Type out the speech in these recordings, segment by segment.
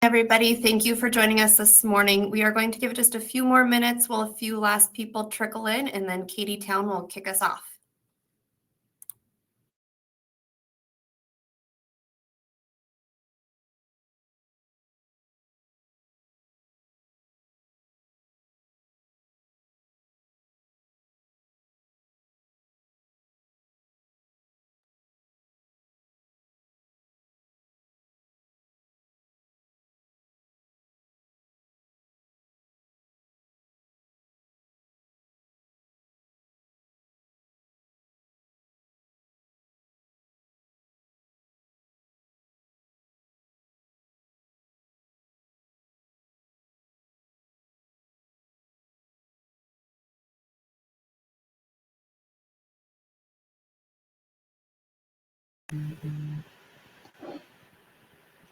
Everybody, thank you for joining us this morning. We are going to give it just a few more minutes while a few last people trickle in, and then Katie Town will kick us off.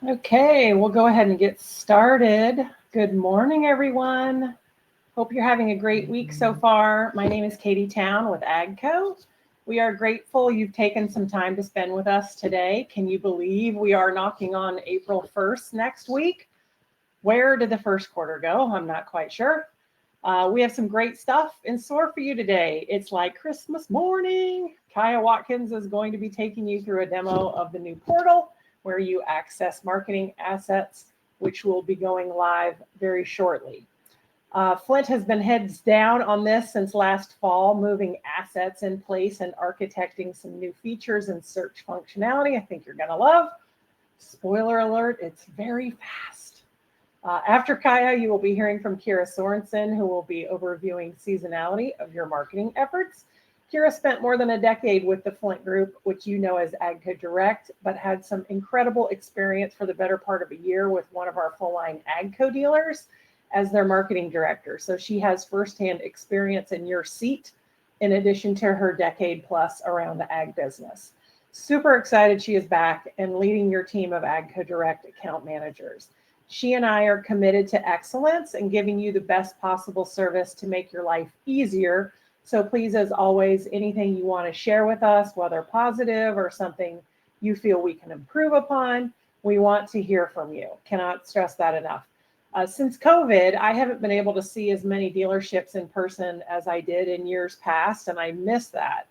Okay, we'll go ahead and get started. Good morning, everyone. Hope you're having a great week so far. My name is Katie Town with AGCO. We are grateful you've taken some time to spend with us today. Can you believe we are knocking on April 1st next week? Where did the first quarter go? I'm not quite sure. We have some great stuff in store for you today. It's like Christmas morning. Kaya Watkins is going to be taking you through a demo of the new portal where you access marketing assets, which will be going live very shortly. Flint has been heads down on this since last fall, moving assets in place and architecting some new features and search functionality I think you're going to love. Spoiler alert, it's very fast. After Kaya, you will be hearing from Kira Sorensen, who will be overviewing seasonality of your marketing efforts. Kira spent more than a decade with the Flint Group, which you know as AGCO Direct, but had some incredible experience for the better part of a year with one of our full-line AGCO dealers as their marketing director. So she has firsthand experience in your seat, in addition to her decade plus around the ag business. Super excited she is back and leading your team of AGCO Direct account managers. She and I are committed to excellence and giving you the best possible service to make your life easier. So please, as always, anything you want to share with us, whether positive or something you feel we can improve upon, we want to hear from you. Cannot stress that enough. Since COVID, I haven't been able to see as many dealerships in person as I did in years past, and I miss that.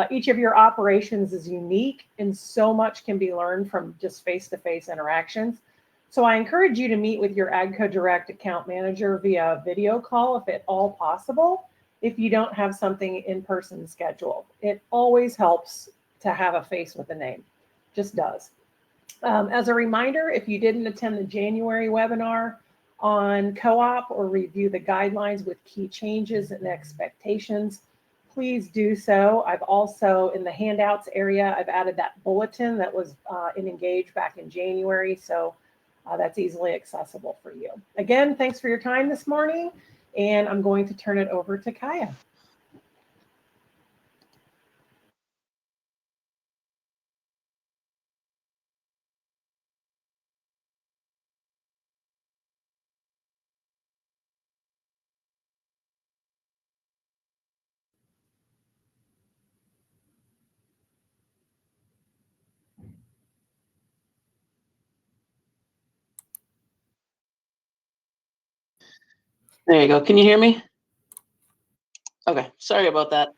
Each of your operations is unique, and so much can be learned from just face-to-face interactions. So I encourage you to meet with your AGCO Direct account manager via video call if at all possible, if you don't have something in person scheduled. It always helps to have a face with a name, just does. As a reminder, if you didn't attend the January webinar on co-op or review the guidelines with key changes and expectations, please do so. I've also, in the handouts area, I've added that bulletin that was in Engage back in January, so that's easily accessible for you. Again, thanks for your time this morning. And I'm going to turn it over to Kaya. There you go. Can you hear me? Okay, sorry about that.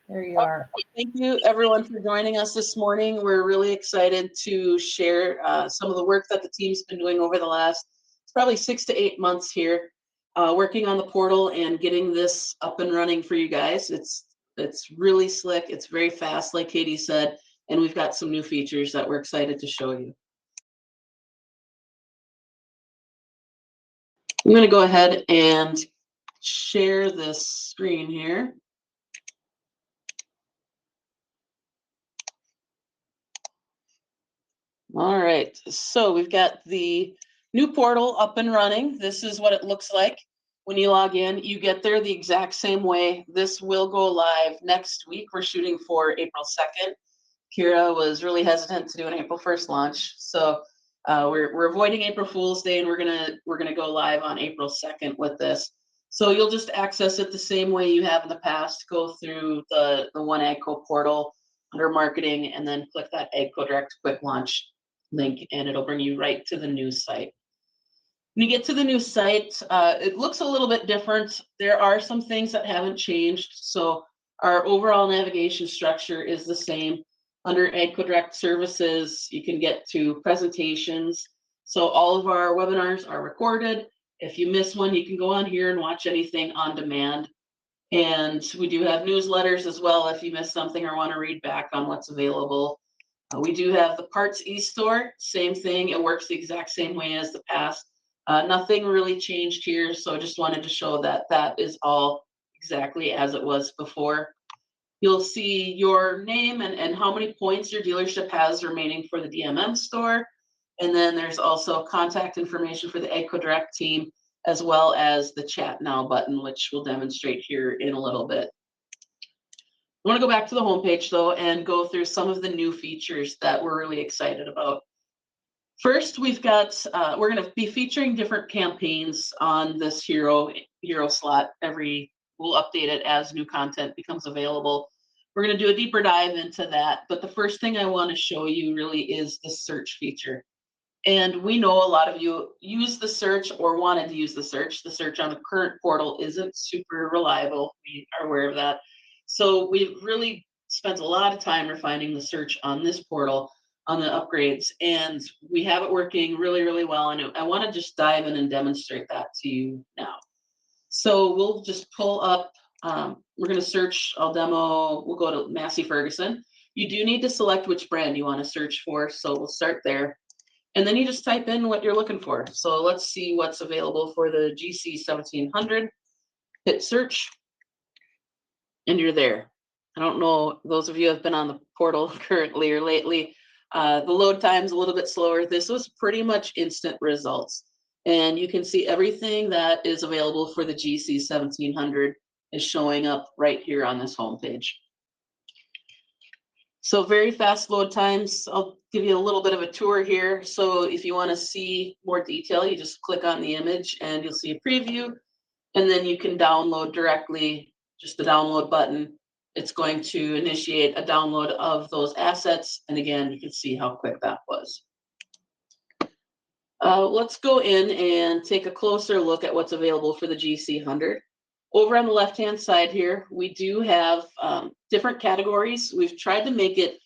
There you are. Thank you, everyone, for joining us this morning. We're really excited to share some of the work that the team's been doing over the last, it's probably 6 to 8 months here, working on the portal and getting this up and running for you guys. It's really slick. It's very fast, like Katie said, and we've got some new features that we're excited to show you. I'm going to go ahead and share this screen here. All right, so we've got the new portal up and running. This is what it looks like when you log in. You get there the exact same way. This will go live next week. We're shooting for April 2nd. Kira was really hesitant to do an April 1st launch, so we're avoiding April Fool's Day, and we're gonna go live on April 2nd with this. So you'll just access it the same way you have in the past. Go through the One AGCO portal under marketing, and then click that AGCO Direct Quick Launch link, and it'll bring you right to the news site. When you get to the new site, it looks a little bit different. There are some things that haven't changed. So our overall navigation structure is the same. Under AGCO Direct services, you can get to presentations. So all of our webinars are recorded. If you miss one, you can go on here and watch anything on demand. And we do have newsletters as well if you missed something or want to read back on what's available. We do have the Parts e-store, same thing. It works the exact same way as the past. Nothing really changed here, so I just wanted to show that that is all exactly as it was before. You'll see your name and how many points your dealership has remaining for the DMM store. And then there's also contact information for the AGCO Direct team, as well as the Chat Now button, which we'll demonstrate here in a little bit. I want to go back to the homepage, though, and go through some of the new features that we're really excited about. First, we've got, we're going to be featuring different campaigns on this hero slot. We'll update it as new content becomes available. We're going to do a deeper dive into that. But the first thing I want to show you really is the search feature. And we know a lot of you use the search or wanted to use the search. The search on the current portal isn't super reliable. We are aware of that. So we've really spent a lot of time refining the search on this portal on the upgrades, and we have it working really, really well. And I want to just dive in and demonstrate that to you now. So we'll just pull up, we're going to search, I'll demo, we'll go to Massey Ferguson. You do need to select which brand you want to search for, so we'll start there. And then you just type in what you're looking for. So let's see what's available for the GC 1700. Hit search, and you're there. I don't know, those of you who have been on the portal currently or lately, the load time's a little bit slower. This was pretty much instant results. And you can see everything that is available for the GC 1700 is showing up right here on this homepage. So very fast load times. I'll give you a little bit of a tour here. So if you want to see more detail, you just click on the image and you'll see a preview. And then you can download directly, just the download button. It's going to initiate a download of those assets. And again, you can see how quick that was. Let's go in and take a closer look at what's available for the GC100. Over on the left-hand side here, we do have different categories. We've tried to make it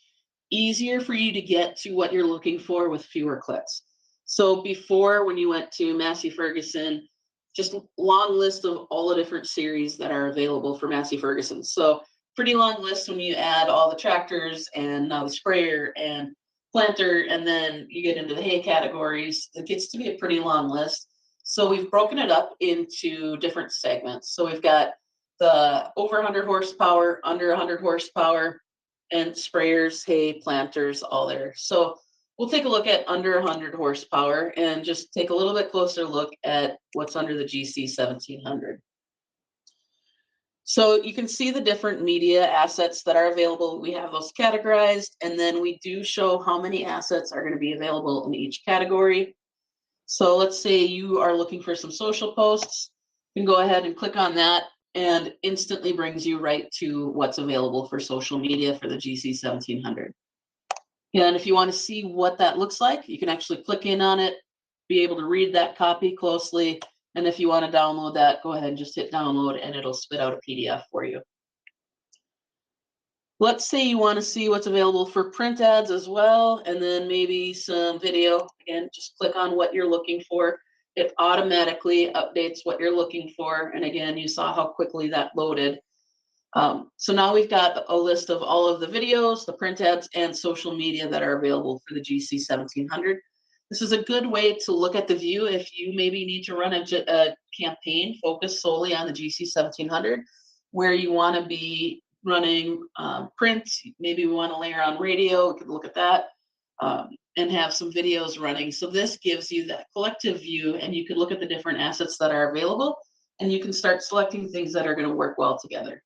easier for you to get to what you're looking for with fewer clicks. So before, when you went to Massey Ferguson, just a long list of all the different series that are available for Massey Ferguson. So pretty long list when you add all the tractors and now the sprayer and planter, and then you get into the hay categories. It gets to be a pretty long list. So we've broken it up into different segments. So we've got the over 100 horsepower, under 100 horsepower, and sprayers, hay, planters, all there. So we'll take a look at under 100 horsepower and just take a little bit closer look at what's under the GC 1700. So you can see the different media assets that are available. We have those categorized, and then we do show how many assets are going to be available in each category. So let's say you are looking for some social posts. You can go ahead and click on that, and instantly brings you right to what's available for social media for the GC 1700. And if you want to see what that looks like, you can actually click in on it, be able to read that copy closely. And if you want to download that, go ahead and just hit download and it'll spit out a PDF for you. Let's say you want to see what's available for print ads as well, and then maybe some video. Again, just click on what you're looking for. It automatically updates what you're looking for. And again, you saw how quickly that loaded. So now we've got a list of all of the videos, the print ads, and social media that are available for the GC 1700. This is a good way to look at the view if you maybe need to run a campaign focused solely on the GC 1700, where you want to be running print. Maybe we want to layer on radio. We could look at that and have some videos running. So this gives you that collective view, and you can look at the different assets that are available, and you can start selecting things that are going to work well together.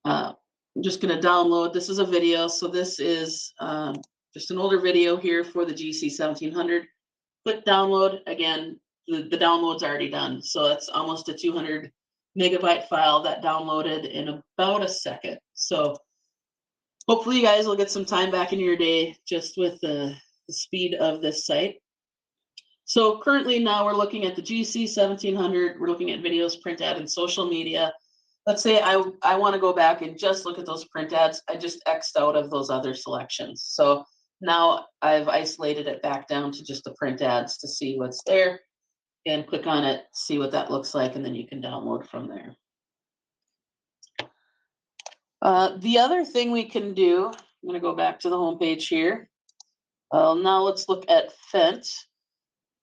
I'm just going to download. This is a video. So this is just an older video here for the GC 1700. Click download. Again, the download's already done. So that's almost a 200 megabyte file that downloaded in about a second. So hopefully you guys will get some time back in your day just with the speed of this site. So currently now we're looking at the GC 1700. We're looking at videos, print ad, and social media. Let's say I want to go back and just look at those print ads. I just X'd out of those other selections. So now I've isolated it back down to just the print ads to see what's there, and click on it, see what that looks like, and then you can download from there. The other thing we can do, I'm going to go back to the home page here. Now let's look at Fent.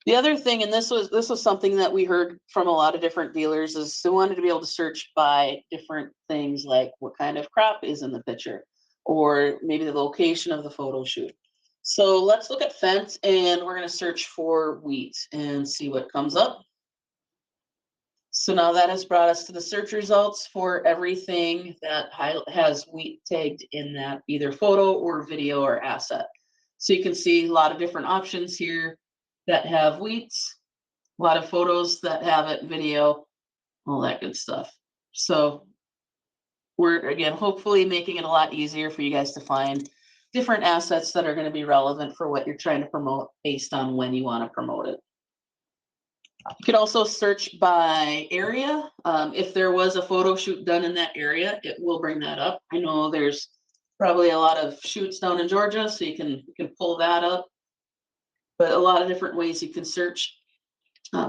The other thing, and this was something that we heard from a lot of different dealers, is they wanted to be able to search by different things like what kind of crop is in the picture, or maybe the location of the photo shoot. So let's look at Fent, and we're going to search for wheat and see what comes up. So now that has brought us to the search results for everything that has wheat tagged in that either photo or video or asset. So you can see a lot of different options here that have wheats, a lot of photos that have it, video, all that good stuff. So we're, again, hopefully making it a lot easier for you guys to find different assets that are going to be relevant for what you're trying to promote based on when you want to promote it. You could also search by area. If there was a photo shoot done in that area, it will bring that up. I know there's probably a lot of shoots down in Georgia, so you can pull that up. But a lot of different ways you can search.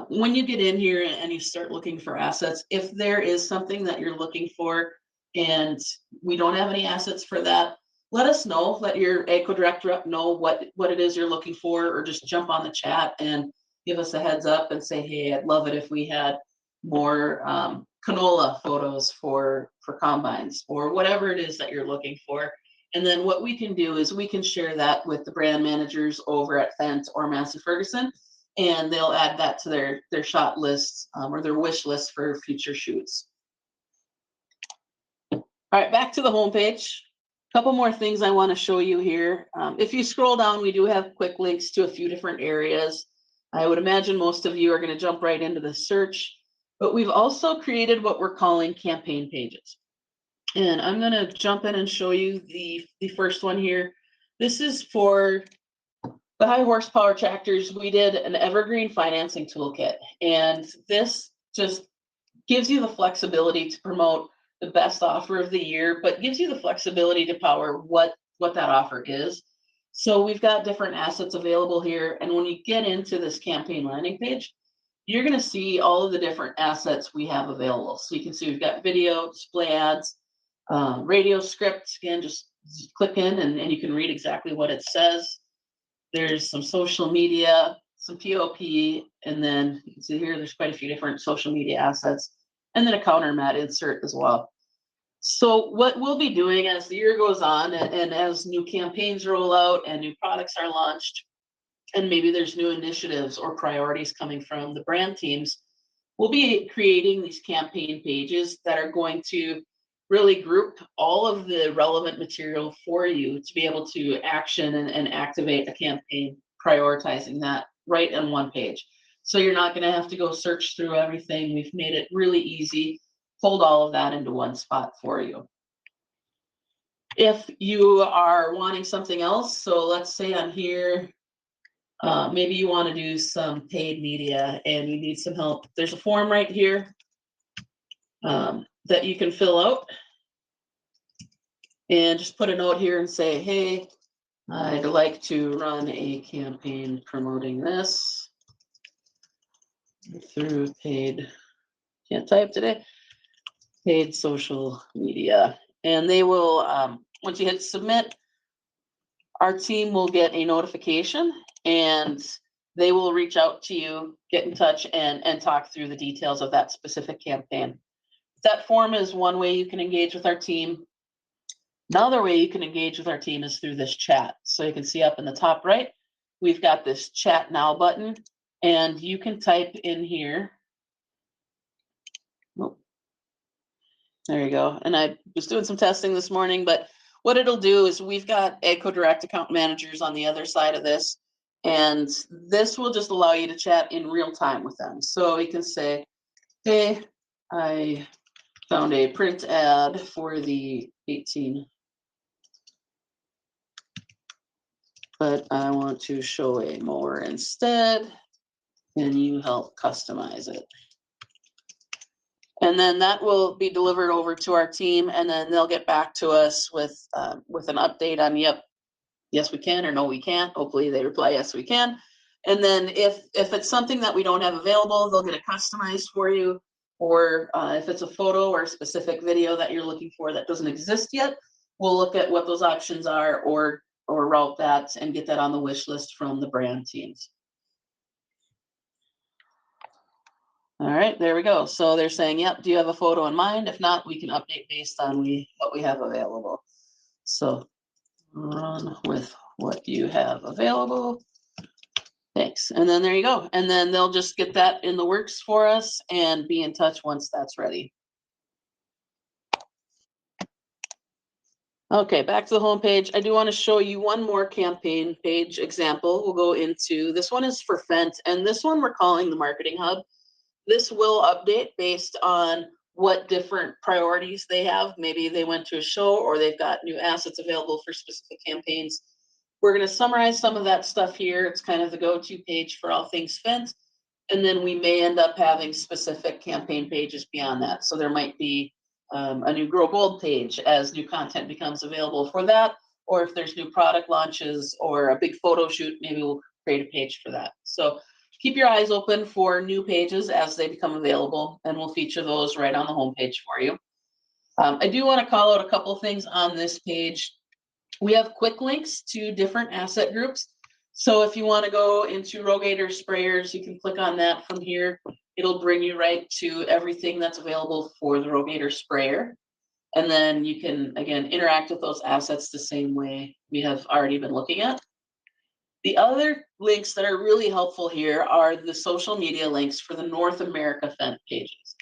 When you get in here and you start looking for assets, if there is something that you're looking for and we don't have any assets for that, let us know. Let your AGCO Direct rep know what it is you're looking for, or just jump on the chat and give us a heads up and say, hey, I'd love it if we had more canola photos for combines, or whatever it is that you're looking for. And then what we can do is we can share that with the brand managers over at Fent or Massey Ferguson, and they'll add that to their shot list or their wish list for future shoots. All right, back to the homepage. A couple more things I want to show you here. If you scroll down, we do have quick links to a few different areas. I would imagine most of you are going to jump right into the search, but we've also created what we're calling campaign pages. And I'm going to jump in and show you the first one here. This is for the high horsepower tractors. We did an evergreen financing toolkit, and this just gives you the flexibility to promote the best offer of the year, but gives you the flexibility to power what that offer is. So we've got different assets available here. And when you get into this campaign landing page, you're going to see all of the different assets we have available. So you can see we've got video, display ads, radio scripts. Again, just click in and you can read exactly what it says. There's some social media, some POP, and then you can see here there's quite a few different social media assets, and then a counter mat insert as well. So what we'll be doing as the year goes on, and as new campaigns roll out and new products are launched, and maybe there's new initiatives or priorities coming from the brand teams, we'll be creating these campaign pages that are going to really group all of the relevant material for you to be able to action and activate a campaign, prioritizing that right on one page. So you're not going to have to go search through everything. We've made it really easy, pulled all of that into one spot for you. If you are wanting something else, so let's say on here, maybe you want to do some paid media and you need some help. There's a form right here that you can fill out, and just put a note here and say, hey, I'd like to run a campaign promoting this through paid, can't type today, paid social media. And they will, once you hit submit, our team will get a notification and they will reach out to you, get in touch, and talk through the details of that specific campaign. That form is one way you can engage with our team. Another way you can engage with our team is through this chat. So you can see up in the top right, we've got this chat now button, and you can type in here. Oh, there you go. And I was doing some testing this morning, but what it'll do is we've got AGCO Direct account managers on the other side of this, and this will just allow you to chat in real time with them. So you can say, hey, I found a print ad for the 18, but I want to show a mower instead. and you help customize it. And then that will be delivered over to our team, and then they'll get back to us with an update on, yep, yes we can, or no we can't. Hopefully they reply yes we can. And then if it's something that we don't have available, they'll get it customized for you. Or if it's a photo or a specific video that you're looking for that doesn't exist yet, we'll look at what those options are, or route that and get that on the wish list from the brand teams. All right, there we go. So they're saying, yep, do you have a photo in mind? If not, we can update based on what we have available. So run with what you have available. Thanks. And then there you go. And then they'll just get that in the works for us and be in touch once that's ready. Okay, back to the home page. I do want to show you one more campaign page example. We'll go into, this one is for Fendt, and this one we're calling the Marketing Hub. This will update based on what different priorities they have. Maybe they went to a show or they've got new assets available for specific campaigns. We're going to summarize some of that stuff here. It's kind of the go-to page for all things Fendt. And then we may end up having specific campaign pages beyond that. So there might be a new Grow Bold page as new content becomes available for that. Or if there's new product launches or a big photo shoot, maybe we'll create a page for that. So keep your eyes open for new pages as they become available, and we'll feature those right on the homepage for you. I do want to call out a couple of things on this page. We have quick links to different asset groups. So if you want to go into Rogator sprayers, you can click on that from here. It'll bring you right to everything that's available for the Rogator sprayer. And then you can, again, interact with those assets the same way we have already been looking at. The other links that are really helpful here are the social media links for the North America Fendt pages.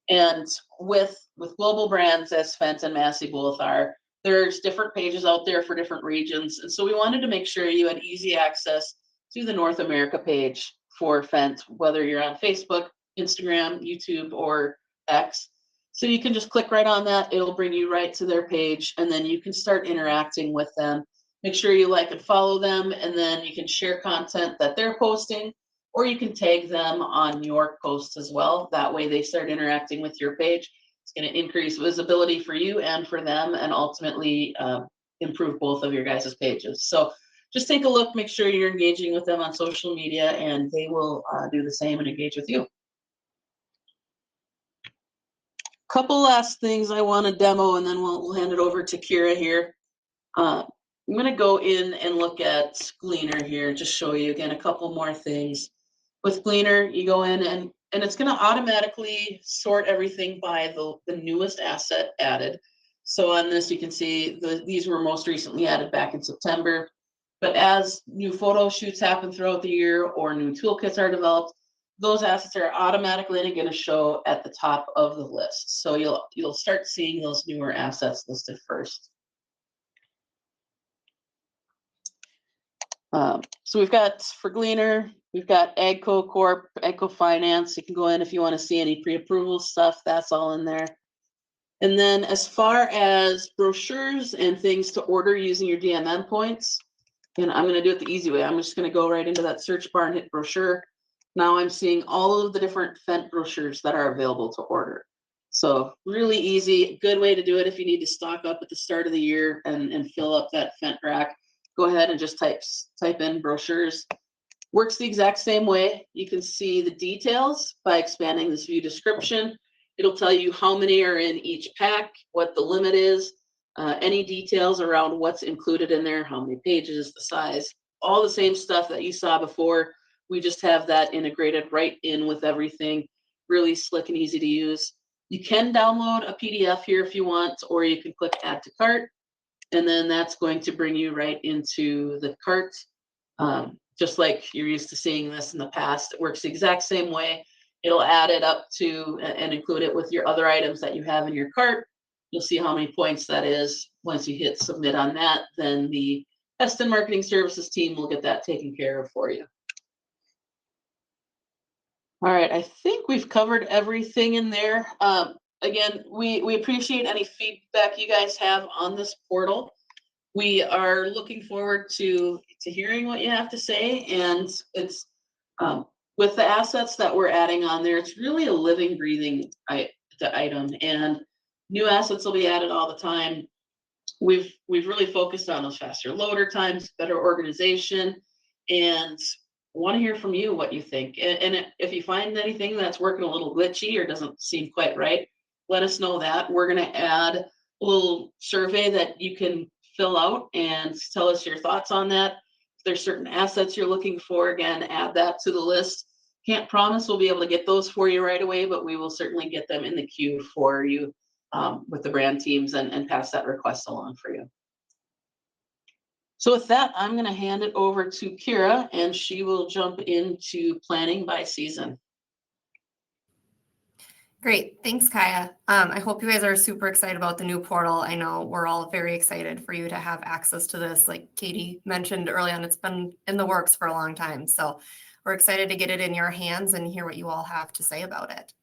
And with global brands as Fendt and Massey both are, there's different pages out there for different regions. And so we wanted to make sure you had easy access to the North America page for Fendt, whether you're on Facebook, Instagram, YouTube, or X. So you can just click right on that. It'll bring you right to their page, and then you can start interacting with them. Make sure you like and follow them, and then you can share content that they're posting, or you can tag them on your posts as well. That way they start interacting with your page. It's going to increase visibility for you and for them, and ultimately improve both of your guys' pages. So just take a look, make sure you're engaging with them on social media, and they will do the same and engage with you. Couple last things I want to demo, and then we'll hand it over to Kira here. I'm going to go in and look at Gleaner here, just show you again a couple more things. With Gleaner, you go in and it's going to automatically sort everything by the newest asset added. So on this, you can see these were most recently added back in September. But as new photo shoots happen throughout the year or new toolkits are developed, those assets are automatically going to show at the top of the list. So you'll start seeing those newer assets listed first. So we've got for Gleaner, we've got AGCO Corp, AGCO Finance. You can go in if you want to see any pre-approval stuff, that's all in there. And then as far as brochures and things to order using your DM endpoints, and I'm going to do it the easy way. I'm just going to go right into that search bar and hit brochure. Now I'm seeing all of the different Fendt brochures that are available to order. So really easy, good way to do it if you need to stock up at the start of the year and fill up that Fendt rack. Go ahead and just type in brochures. Works the exact same way. You can see the details by expanding this view description. It'll tell you how many are in each pack, what the limit is, any details around what's included in there, how many pages, the size, all the same stuff that you saw before. We just have that integrated right in with everything. Really slick and easy to use. You can download a PDF here if you want, or you can click add to cart. And then that's going to bring you right into the cart. Just like you're used to seeing this in the past, it works the exact same way. It'll add it up to and include it with your other items that you have in your cart. You'll see how many points that is. Once you hit submit on that, then the Test and Marketing Services team will get that taken care of for you. All right, I think we've covered everything in there. Again, we appreciate any feedback you guys have on this portal. We are looking forward to hearing what you have to say, and it's with the assets that we're adding on there, it's really a living, breathing item, and new assets will be added all the time. We've really focused on those faster loader times, better organization, and want to hear from you what you think. And if you find anything that's working a little glitchy or doesn't seem quite right, let us know that. We're going to add a little survey that you can fill out and tell us your thoughts on that. If there's certain assets you're looking for, again, add that to the list. Can't promise we'll be able to get those for you right away, but we will certainly get them in the queue for you with the brand teams and pass that request along for you. So with that, I'm going to hand it over to Kira, and she will jump into planning by season. Great. Thanks, Kaya. I hope you guys are super excited about the new portal. I know we're all very excited for you to have access to this. Like Katie mentioned early on, it's been in the works for a long time. So we're excited to get it in your hands and hear what you all have to say about it.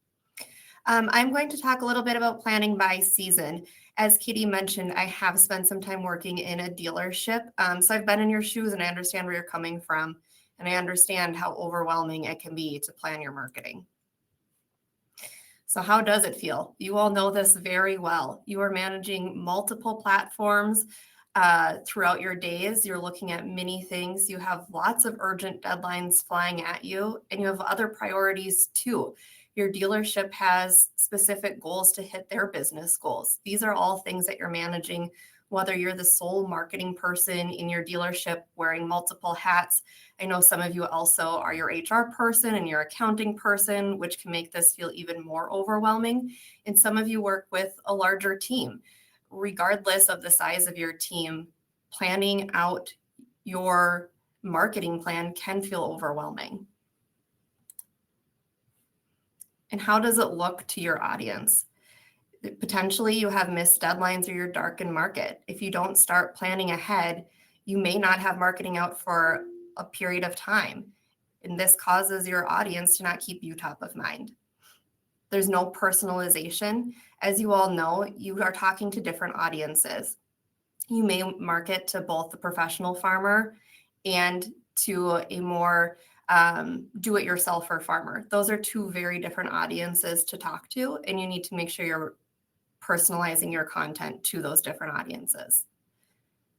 I'm going to talk a little bit about planning by season. As Katie mentioned, I have spent some time working in a dealership. So I've been in your shoes and I understand where you're coming from. And I understand how overwhelming it can be to plan your marketing. So how does it feel? You all know this very well. You are managing multiple platforms throughout your days. You're looking at many things. You have lots of urgent deadlines flying at you, and you have other priorities too. Your dealership has specific goals to hit their business goals. These are all things that you're managing, whether you're the sole marketing person in your dealership wearing multiple hats. I know some of you also are your HR person and your accounting person, which can make this feel even more overwhelming. And some of you work with a larger team. Regardless of the size of your team, planning out your marketing plan can feel overwhelming. And how does it look to your audience? Potentially, you have missed deadlines or you're dark in market. If you don't start planning ahead, you may not have marketing out for a period of time. And this causes your audience to not keep you top of mind. There's no personalization. As you all know, you are talking to different audiences. You may market to both the professional farmer and to a more do-it-yourselfer farmer. Those are two very different audiences to talk to, and you need to make sure you're personalizing your content to those different audiences.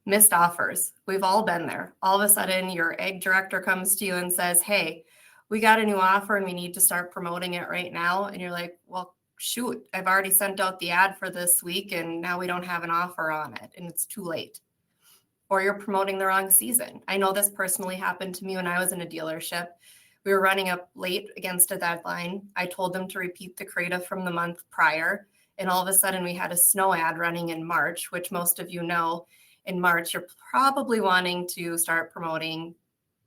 Missed offers. We've all been there. All of a sudden, your ag director comes to you and says, hey, we got a new offer and we need to start promoting it right now. And you're like, well, shoot, I've already sent out the ad for this week and now we don't have an offer on it and it's too late. Or you're promoting the wrong season. I know this personally happened to me when I was in a dealership. We were running up late against a deadline. I told them to repeat the creative from the month prior. And all of a sudden we had a snow ad running in March, which most of you know in March, you're probably wanting to start promoting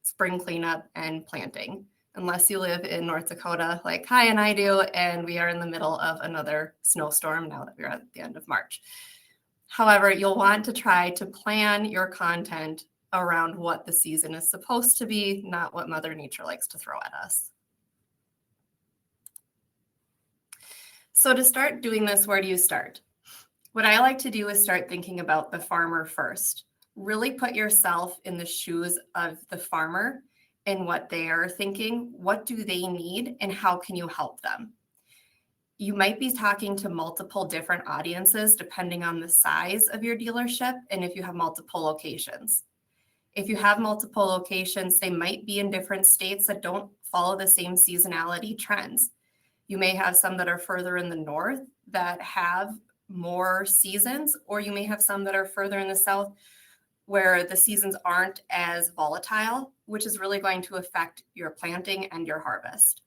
spring cleanup and planting, unless you live in North Dakota like Kai and I do, and we are in the middle of another snowstorm now that we're at the end of March. However, you'll want to try to plan your content around what the season is supposed to be, not what Mother Nature likes to throw at us. So to start doing this, where do you start? What I like to do is start thinking about the farmer first. Really put yourself in the shoes of the farmer and what they are thinking. What do they need and how can you help them? You might be talking to multiple different audiences depending on the size of your dealership and if you have multiple locations. If you have multiple locations, they might be in different states that don't follow the same seasonality trends. You may have some that are further in the north that have more seasons, or you may have some that are further in the south where the seasons aren't as volatile, which is really going to affect your planting and your harvest.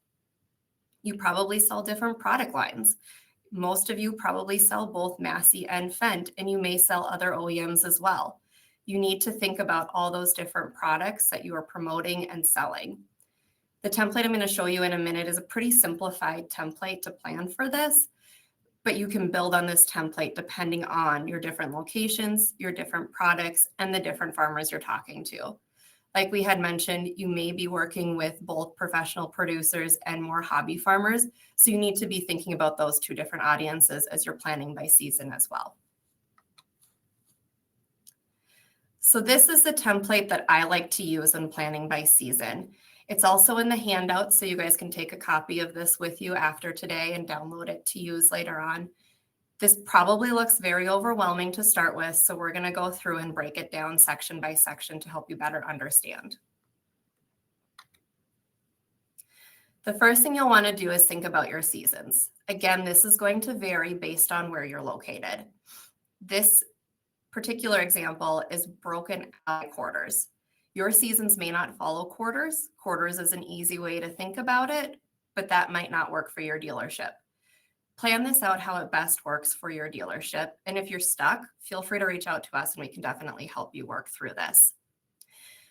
You probably sell different product lines. Most of you probably sell both Massey and Fendt, and you may sell other OEMs as well. You need to think about all those different products that you are promoting and selling. The template I'm going to show you in a minute is a pretty simplified template to plan for this, but you can build on this template depending on your different locations, your different products, and the different farmers you're talking to. Like we had mentioned, you may be working with both professional producers and more hobby farmers, so you need to be thinking about those two different audiences as you're planning by season as well. So this is the template that I like to use when planning by season. It's also in the handout, so you guys can take a copy of this with you after today and download it to use later on. This probably looks very overwhelming to start with, so we're going to go through and break it down section by section to help you better understand. The first thing you'll want to do is think about your seasons. Again, this is going to vary based on where you're located. This particular example is broken out by quarters. Your seasons may not follow quarters. Quarters is an easy way to think about it, but that might not work for your dealership. Plan this out how it best works for your dealership. And if you're stuck, feel free to reach out to us and we can definitely help you work through this.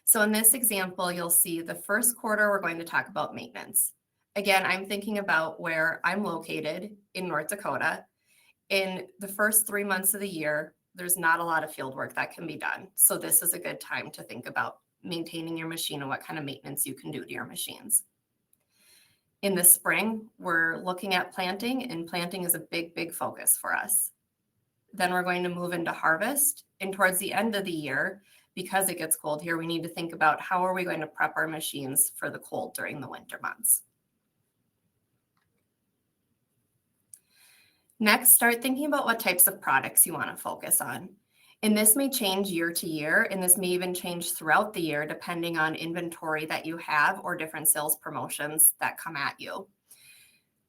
So in this example, you'll see the first quarter, we're going to talk about maintenance. Again, I'm thinking about where I'm located in North Dakota. In the first 3 months of the year, there's not a lot of field work that can be done. So this is a good time to think about maintaining your machine and what kind of maintenance you can do to your machines. In the spring, we're looking at planting, and planting is a big, big focus for us. Then we're going to move into harvest. And towards the end of the year, because it gets cold here, we need to think about how are we going to prep our machines for the cold during the winter months. Next, start thinking about what types of products you want to focus on. And this may change year to year, and this may even change throughout the year depending on inventory that you have or different sales promotions that come at you.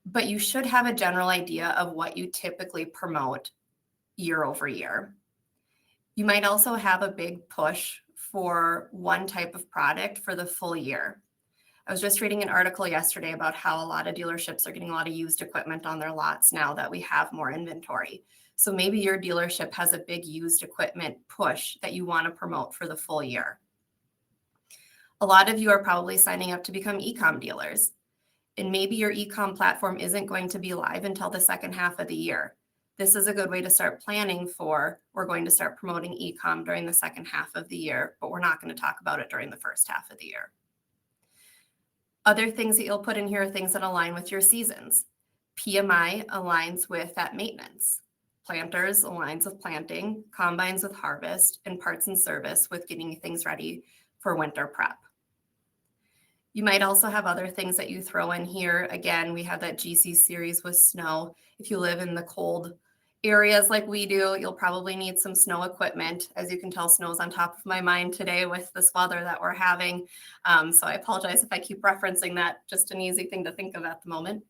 But you should have a general idea of what you typically promote year over year. You might also have a big push for one type of product for the full year. I was just reading an article yesterday about how a lot of dealerships are getting a lot of used equipment on their lots now that we have more inventory. So maybe your dealership has a big used equipment push that you want to promote for the full year. A lot of you are probably signing up to become e-com dealers. And maybe your e-com platform isn't going to be live until the second half of the year. This is a good way to start planning for, we're going to start promoting e-com during the second half of the year, but we're not going to talk about it during the first half of the year. Other things that you'll put in here are things that align with your seasons. PMI aligns with that maintenance. Planters aligns with planting, combines with harvest, and parts and service with getting things ready for winter prep. You might also have other things that you throw in here. Again, we have that GC series with snow. If you live in the cold areas like we do, you'll probably need some snow equipment. As you can tell, snow's on top of my mind today with this weather that we're having. So I apologize if I keep referencing that, just an easy thing to think of at the moment.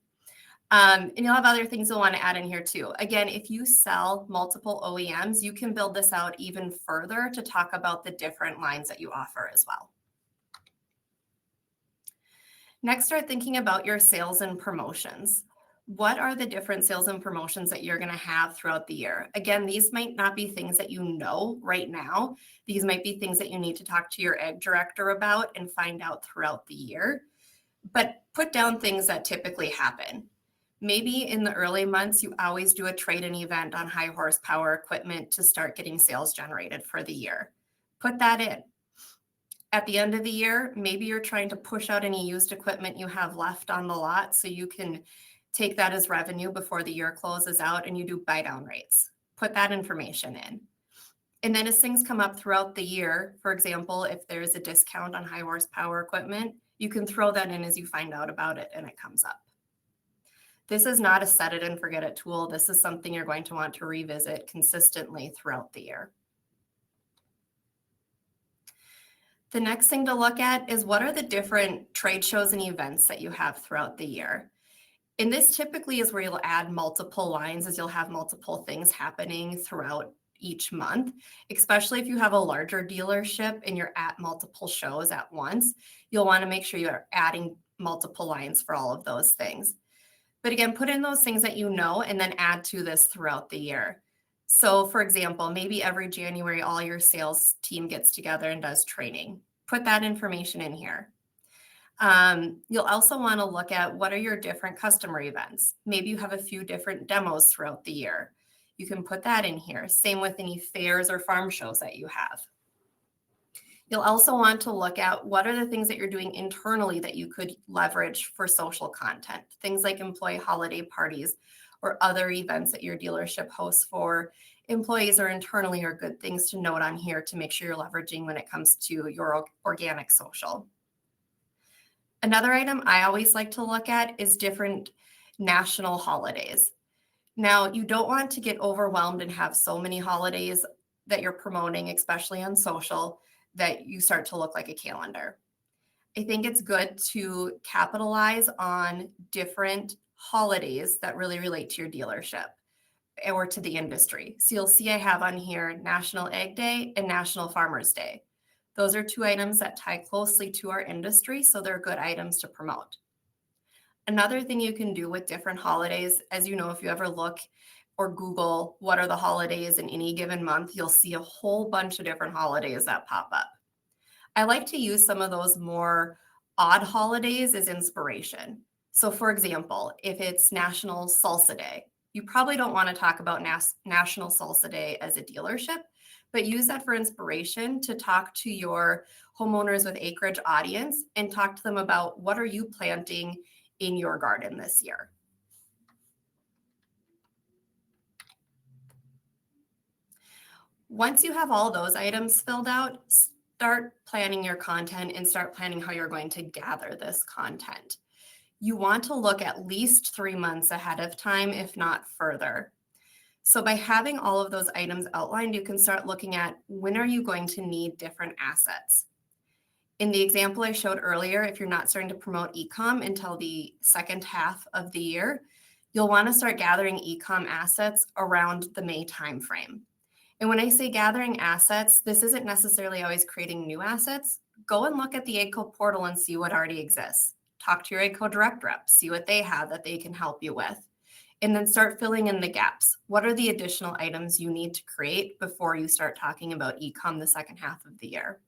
And you'll have other things you'll want to add in here too. Again, if you sell multiple OEMs, you can build this out even further to talk about the different lines that you offer as well. Next, start thinking about your sales and promotions. What are the different sales and promotions that you're going to have throughout the year? Again, these might not be things that you know right now. These might be things that you need to talk to your ag director about and find out throughout the year. But put down things that typically happen. Maybe in the early months, you always do a trade-in event on high horsepower equipment to start getting sales generated for the year. Put that in. At the end of the year, maybe you're trying to push out any used equipment you have left on the lot so you can take that as revenue before the year closes out, and you do buy down rates. Put that information in. And then as things come up throughout the year, for example, if there's a discount on high horsepower equipment, you can throw that in as you find out about it and it comes up. This is not a set it and forget it tool. This is something you're going to want to revisit consistently throughout the year. The next thing to look at is what are the different trade shows and events that you have throughout the year. And this typically is where you'll add multiple lines as you'll have multiple things happening throughout each month, especially if you have a larger dealership and you're at multiple shows at once. You'll want to make sure you're adding multiple lines for all of those things. But again, put in those things that you know and then add to this throughout the year. So for example, maybe every January, all your sales team gets together and does training. Put that information in here. You'll also want to look at what are your different customer events. Maybe you have a few different demos throughout the year. You can put that in here. Same with any fairs or farm shows that you have. You'll also want to look at what are the things that you're doing internally that you could leverage for social content. Things like employee holiday parties or other events that your dealership hosts for employees or internally are good things to note on here to make sure you're leveraging when it comes to your organic social. Another item I always like to look at is different national holidays. Now, you don't want to get overwhelmed and have so many holidays that you're promoting, especially on social, that you start to look like a calendar. I think it's good to capitalize on different holidays that really relate to your dealership or to the industry. So you'll see I have on here National Ag Day and National Farmers Day. Those are two items that tie closely to our industry, so they're good items to promote. Another thing you can do with different holidays, as you know, if you ever look or Google what are the holidays in any given month, you'll see a whole bunch of different holidays that pop up. I like to use some of those more odd holidays as inspiration. So for example, if it's National Salsa Day, you probably don't want to talk about National Salsa Day as a dealership, but use that for inspiration to talk to your homeowners with acreage audience and talk to them about what are you planting in your garden this year. Once you have all those items filled out, start planning your content and start planning how you're going to gather this content. You want to look at least 3 months ahead of time, if not further. So by having all of those items outlined, you can start looking at when are you going to need different assets. In the example I showed earlier, if you're not starting to promote e-com until the second half of the year, you'll want to start gathering e-com assets around the May timeframe. And when I say gathering assets, this isn't necessarily always creating new assets. Go and look at the AGCO portal and see what already exists. Talk to your AGCO Direct rep, see what they have that they can help you with. And then start filling in the gaps. What are the additional items you need to create before you start talking about e-com the second half of the year?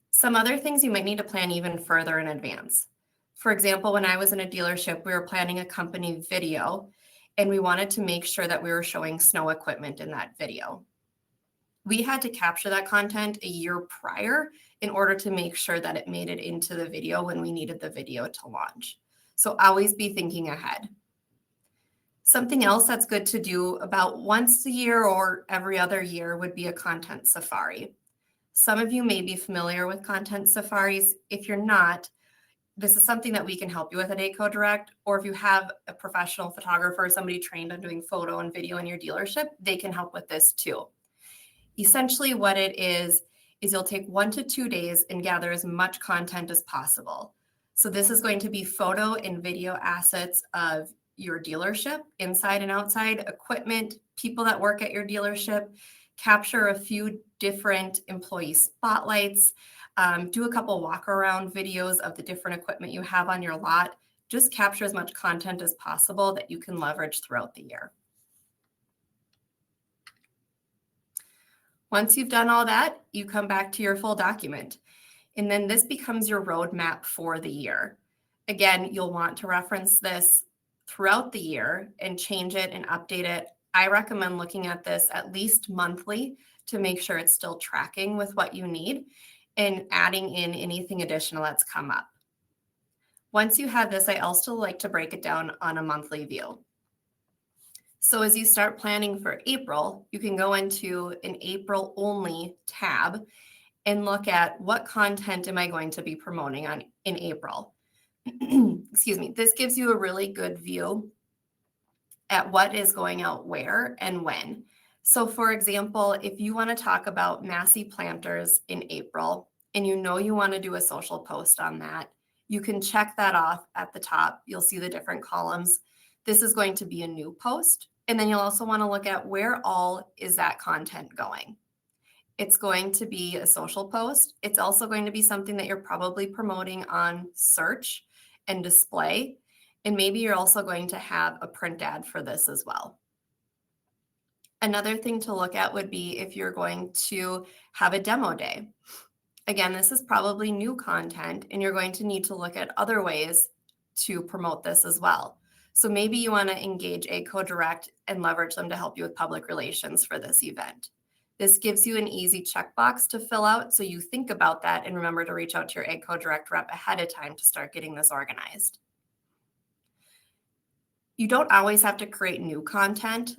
Some other things you might need to plan even further in advance. For example, when I was in a dealership, we were planning a company video and we wanted to make sure that we were showing snow equipment in that video. We had to capture that content a year prior in order to make sure that it made it into the video when we needed the video to launch. So always be thinking ahead. Something else that's good to do about once a year or every other year would be a content safari. Some of you may be familiar with content safaris. If you're not, this is something that we can help you with at AGCO Direct, or if you have a professional photographer, somebody trained on doing photo and video in your dealership, they can help with this too. Essentially what it is you'll take 1 to 2 days and gather as much content as possible. So this is going to be photo and video assets of your dealership, inside and outside, equipment, people that work at your dealership, capture a few different employee spotlights, do a couple walk around videos of the different equipment you have on your lot. Just capture as much content as possible that you can leverage throughout the year. Once you've done all that, you come back to your full document. And then this becomes your roadmap for the year. Again, you'll want to reference this throughout the year and change it and update it. I recommend looking at this at least monthly to make sure it's still tracking with what you need and adding in anything additional that's come up. Once you have this, I also like to break it down on a monthly view. So as you start planning for April, you can go into an April only tab and look at what content am I going to be promoting in April. Excuse me. This gives you a really good view at what is going out where and when. So for example, if you want to talk about Massey planters in April and you know you want to do a social post on that, you can check that off at the top. You'll see the different columns. This is going to be a new post. And then you'll also want to look at where all is that content going. It's going to be a social post. It's also going to be something that you're probably promoting on search and display. And maybe you're also going to have a print ad for this as well. Another thing to look at would be if you're going to have a demo day. Again, this is probably new content and you're going to need to look at other ways to promote this as well. So maybe you want to engage AGCO Direct and leverage them to help you with public relations for this event. This gives you an easy checkbox to fill out, so you think about that and remember to reach out to your AGCO Direct rep ahead of time to start getting this organized. You don't always have to create new content.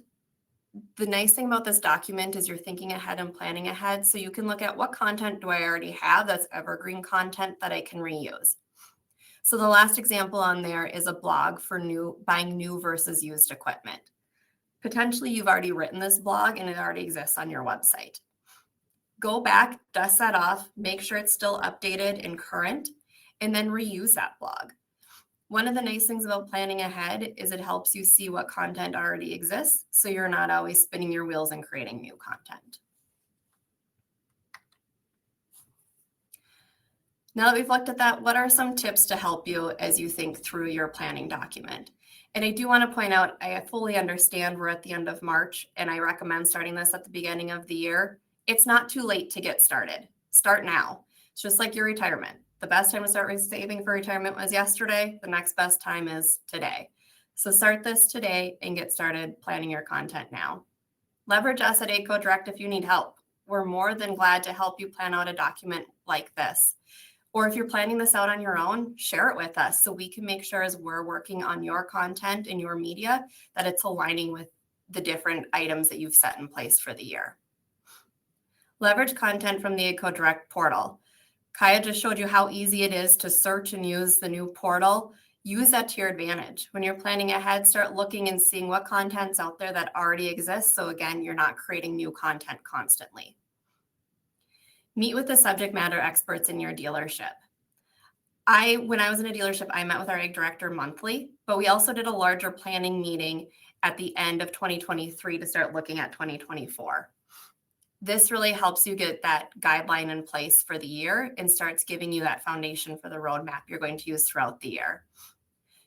The nice thing about this document is you're thinking ahead and planning ahead. So you can look at what content do I already have that's evergreen content that I can reuse. So the last example on there is a blog for buying new versus used equipment. Potentially you've already written this blog and it already exists on your website. Go back, dust that off, make sure it's still updated and current, and then reuse that blog. One of the nice things about planning ahead is it helps you see what content already exists, so you're not always spinning your wheels and creating new content. Now that we've looked at that, what are some tips to help you as you think through your planning document? And I do want to point out, I fully understand we're at the end of March, and I recommend starting this at the beginning of the year. It's not too late to get started. Start now. It's just like your retirement. The best time to start saving for retirement was yesterday. The next best time is today. So start this today and get started planning your content now. Leverage us at AGCO Direct if you need help. We're more than glad to help you plan out a document like this. Or if you're planning this out on your own, share it with us so we can make sure as we're working on your content and your media that it's aligning with the different items that you've set in place for the year. Leverage content from the AGCO Direct portal. Kaya just showed you how easy it is to search and use the new portal. Use that to your advantage. When you're planning ahead, start looking and seeing what content's out there that already exists. So again, you're not creating new content constantly. Meet with the subject matter experts in your dealership. When I was in a dealership, I met with our ag director monthly, but we also did a larger planning meeting at the end of 2023 to start looking at 2024. This really helps you get that guideline in place for the year and starts giving you that foundation for the roadmap you're going to use throughout the year.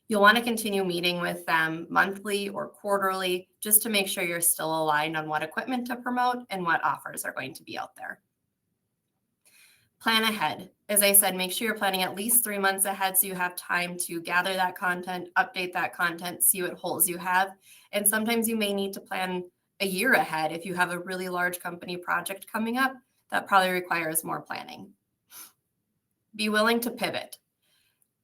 You'll want to continue meeting with them monthly or quarterly just to make sure you're still aligned on what equipment to promote and what offers are going to be out there. Plan ahead. As I said, make sure you're planning at least 3 months ahead so you have time to gather that content, update that content, see what holes you have. And sometimes you may need to plan a year ahead if you have a really large company project coming up. That probably requires more planning. Be willing to pivot.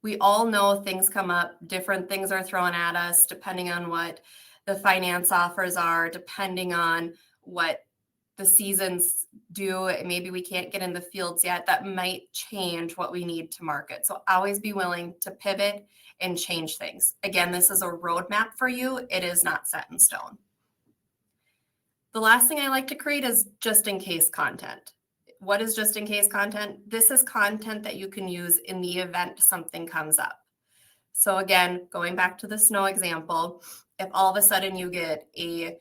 We all know things come up, different things are thrown at us depending on what the finance offers are, depending on what the seasons do. Maybe we can't get in the fields yet. That might change what we need to market. So always be willing to pivot and change things. Again, this is a roadmap for you. It is not set in stone. The last thing I like to create is just in case content. What is just in case content? This is content that you can use in the event something comes up. So again, going back to the snow example, if all of a sudden you get a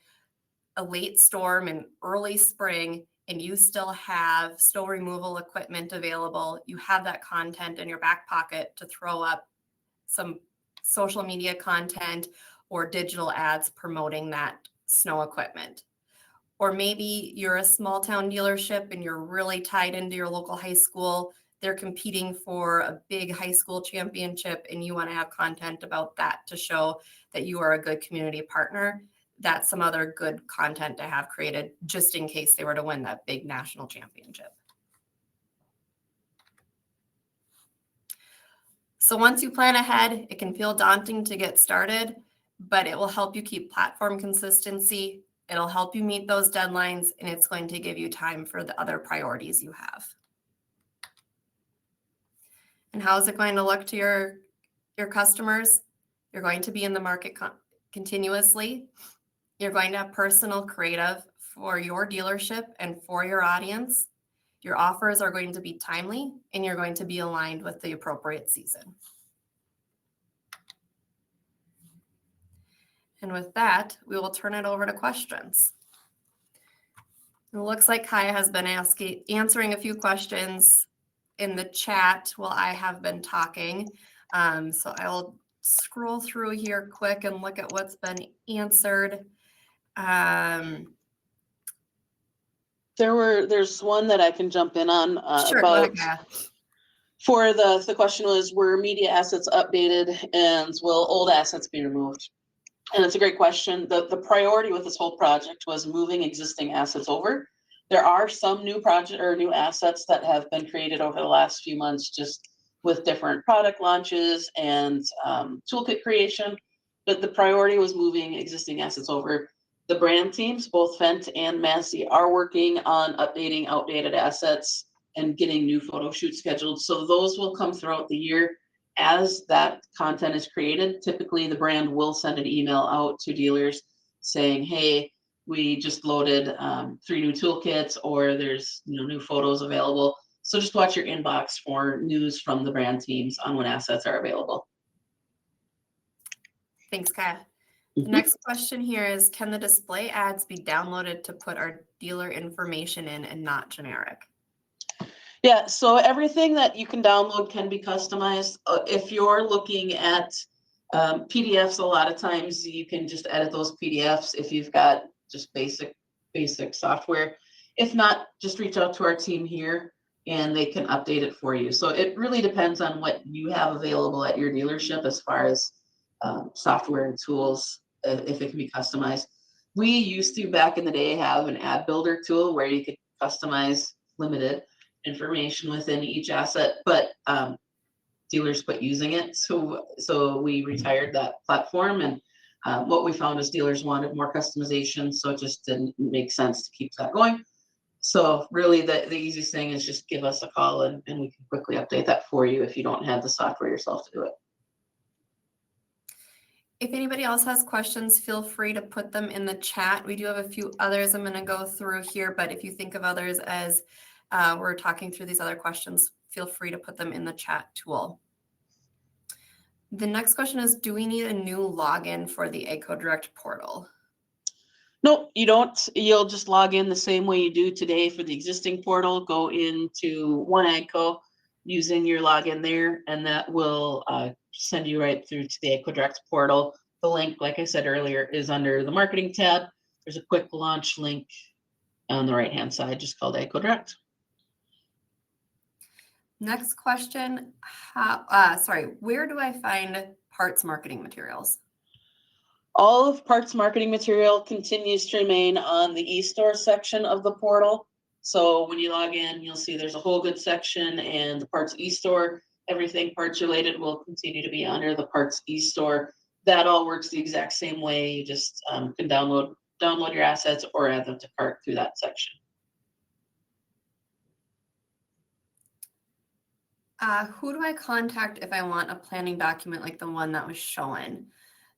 late storm in early spring and you still have snow removal equipment available, you have that content in your back pocket to throw up some social media content or digital ads promoting that snow equipment. Or maybe you're a small town dealership and you're really tied into your local high school. They're competing for a big high school championship and you want to have content about that to show that you are a good community partner. That's some other good content to have created just in case they were to win that big national championship. So once you plan ahead, it can feel daunting to get started, but it will help you keep platform consistency. It'll help you meet those deadlines, and it's going to give you time for the other priorities you have. And how is it going to look to your customers? You're going to be in the market continuously. You're going to have personal creative for your dealership and for your audience. Your offers are going to be timely, and you're going to be aligned with the appropriate season. And with that, we will turn it over to questions. It looks like Kaya has been answering a few questions in the chat while I have been talking. So I will scroll through here quick and look at what's been answered. There's one that I can jump in on Sure, about. go ahead. For the question was, were media assets updated and will old assets be removed? And it's a great question. The priority with this whole project was moving existing assets over. There are some new new assets that have been created over the last few months, just with different product launches and toolkit creation. But the priority was moving existing assets over. the brand teams, both Fendt and Massey, are working on updating outdated assets and getting new photo shoots scheduled. So those will come throughout the year as that content is created. Typically, the brand will send an email out to dealers saying, hey, we just loaded 3 new toolkits, or there's new photos available. So just watch your inbox for news from the brand teams on when assets are available. Thanks, Kaya. The next question here is, can the display ads be downloaded to put our dealer information in and not generic? Yeah, so everything that you can download can be customized. If you're looking at PDFs, a lot of times you can just edit those PDFs if you've got just basic software. If not, just reach out to our team here and they can update it for you. So it really depends on what you have available at your dealership as far as software and tools, if it can be customized. We used to, back in the day, have an ad builder tool where you could customize limited information within each asset, but dealers quit using it. So we retired that platform, and what we found is dealers wanted more customization, so it just didn't make sense to keep that going. So really the easiest thing is just give us a call and we can quickly update that for you if you don't have the software yourself to do it. If anybody else has questions, feel free to put them in the chat. We do have a few others I'm going to go through here, but if you think of others as we're talking through these other questions, feel free to put them in the chat tool. The next question is, do we need a new login for the AGCO Direct portal? No, you don't. You'll just log in the same way you do today for the existing portal. Go into One AGCO using your login there, and that will send you right through to the AGCO Direct portal. The link, like I said earlier, is under the marketing tab. There's a quick launch link on the right-hand side, just called AGCO Direct. Next question, where do I find parts marketing materials? All of parts marketing material continues to remain on the eStore section of the portal. So when you log in, you'll see there's a whole goods section and the parts eStore. Everything parts related will continue to be under the parts eStore. That all works the exact same way. You just can download your assets or add them to cart through that section. Who do I contact if I want a planning document like the one that was shown?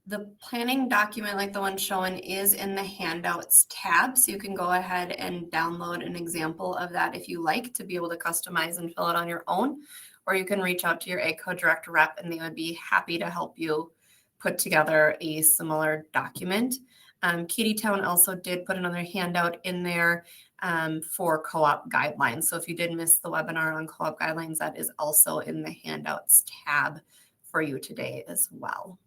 The planning document like the one shown is in the handouts tab, so you can go ahead and download an example of that if you like to be able to customize and fill it on your own, or you can reach out to your AGCO Direct rep and they would be happy to help you put together a similar document. Katie Town also did put another handout in there for co-op guidelines. So if you did miss the webinar on co-op guidelines, that is also in the handouts tab for you today as well.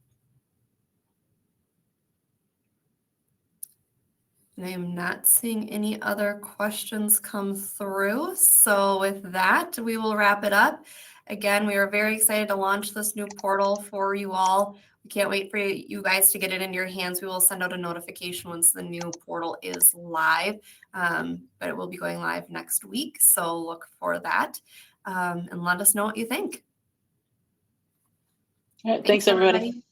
And I am not seeing any other questions come through. So with that, we will wrap it up. Again, we are very excited to launch this new portal for you all. We can't wait for you guys to get it into your hands. We will send out a notification once the new portal is live, but it will be going live next week. So look for that and let us know what you think. All right, thanks everybody.